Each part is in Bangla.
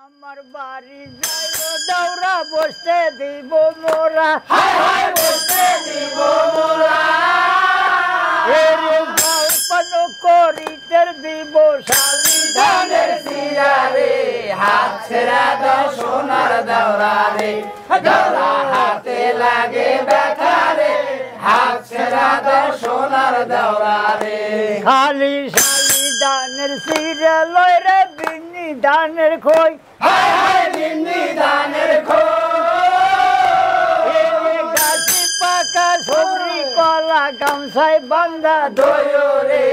আমার বাড়ি যাইও দৌড়া বসতে দিব মোরা বসতে দিব মোরা এরে গাউপন করিতে দিব শালি ধানের শিরা রে হাত ছেড়া দাও সোনার দাওরা রে দাওরা হাতে লাগে ব্যথা রে হাত ছেড়া দাও সোনার দাওরা রে খালি শালি দানের শিরা লয় রে বিনি দানের খই বিন্দি ধানের এরে গাছি পাকা সবরি কলা গামছায় বান্ধা দয়ো রে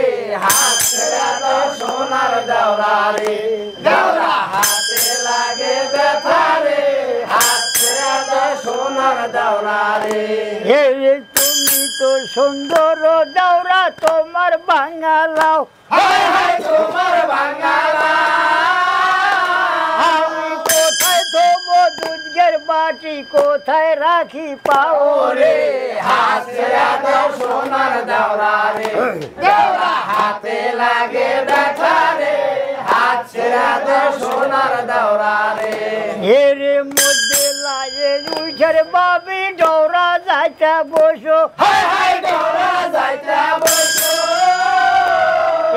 হাত ছেড়া দাও সোনার দাওরা রে দাওরা হাতে লাগে ব্যথা রে হাত ছেড়া দাও সোনার দাওরা রে এরে তুমি তো সুন্দর দৌড়া তোমার বাঙালাও তোমার বাঙালা আমি কোথায় থবো দুধের বাটি কোথায় রাখি পাও রে হাত ছেড়া দাও সোনার দাওরা রে দাওরা হাতে লাগে ব্যথা রে হাত ছেড়া দাও সোনার দাওরা রে এরে মধ্যে লাগে উইছের বাবি দৌড়া যাইতে বসো দাওরা যাইতা বসো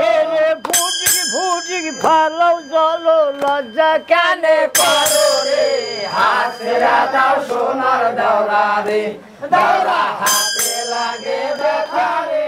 এরে ফুটিক ফুটিক ফালাও জলো লজ্জা কানে করো রে হাত ছেড়া দাও সোনার দাওরা রে দাওরা হাতে লাগে ব্যথা রে